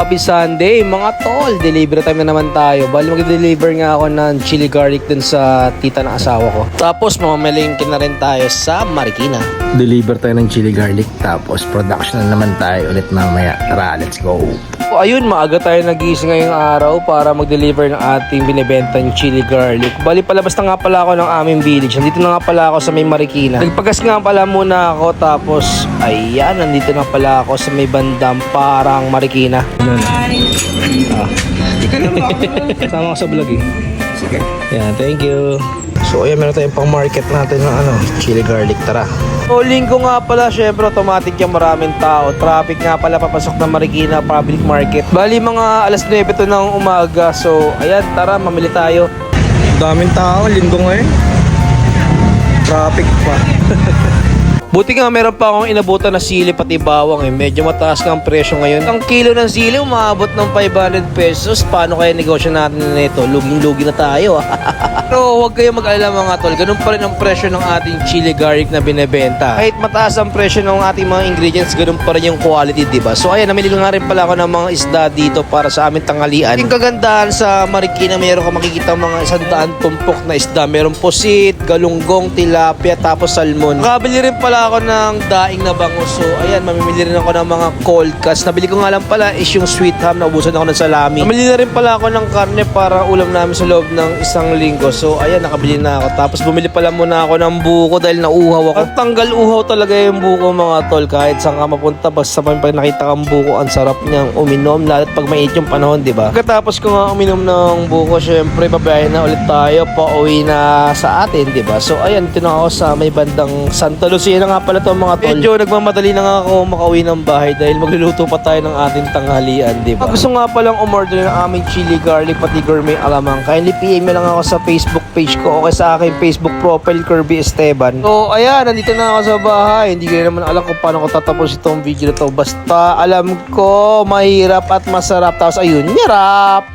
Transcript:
Happy Sunday mga tol, deliver time na naman tayo. Bali mag-deliver nga ako ng chili garlic dun sa tita ng asawa ko. Tapos mamamalingkin na rin tayo sa Marikina. Deliver tayo ng chili garlic, tapos production na naman tayo ulit mamaya. Tara, let's go. So, ayun, maaga tayo nagising ngayong araw para mag-deliver ng ating binibentang chili garlic. Bali palabas na nga pala ako ng aming village. Nandito na nga pala ako sa may Marikina. Nagpagas nga pala muna ako, tapos ayan, nandito na pala ako sa may bandang parang Marikina. Sama ko sa vlog eh. Sige. Yan, thank you. So ayan, meron tayong pang market natin ng chili garlic. Tara. So linggo nga pala, syempre automatic yung maraming tao. Traffic nga pala papasok ng Marikina Public Market. Bali mga alas 9 to ng umaga. So ayan, tara, mamili tayo. Daming tao, linggo ngayon. Traffic pa. Buti nga meron pa akong inabutan na sili pati bawang eh. Medyo mataas nga ang presyo ngayon. Ang kilo ng sili umabot ng 500 pesos. Paano kaya negosyo natin nito? Luging-lugi na tayo. Pero huwag kayong mag-alala mga tol. Ganun pa rin ang presyo ng ating chili garlic na binebenta. Kahit mataas ang presyo ng ating mga ingredients, ganun pa rin yung quality, diba? So ayan, namili nga rin pala ako ng mga isda dito para sa aming tanghalian. Yung kagandahan sa Marikina, meron ka makikita mga 100 tumpok na isda. Meron pusit, galunggong, tilapia, tapos salmon. Nakabili rin pala ako ng daing na bangus. So ayan, mamimili rin ako ng mga cold cuts. Nabili ko nga lang pala is yung sweet ham. Naubusan ako ng salami. Namili na rin pala ako ng karne para ulam namin sa loob ng isang linggo. So ayan, nakabili na ako. Tapos bumili pala muna ako ng buko dahil nauuhaw ako. Ang tanggal uhaw talaga yung buko mga tol. Kahit saan ka mapunta, basta pag nakita kang buko, ang sarap niyang uminom. Lalo't pag mainit yung panahon, diba? Pagkatapos ko nga uminom ng buko, syempre babayahin na ulit tayo. Pauwi na sa atin, diba? So ayan, dito na ako sa may bandang Santa Lucia na nga pala to mga tol. Medyo nagmamadali na nga ako makauwi ng bahay dahil magluluto pa tayo ng ating tanghalian, diba? Gusto nga palang umorder ng aming chili garlic pati gourmet alamang. Kindly PM me lang ako sa Facebook page ko o sa aking Facebook profile, Kirby Esteban. So ayan, nandito na ako sa bahay. Hindi ko naman alam kung paano ko tatapos itong video na to. Basta alam ko mahirap at masarap. Tapos ayun, nyarap!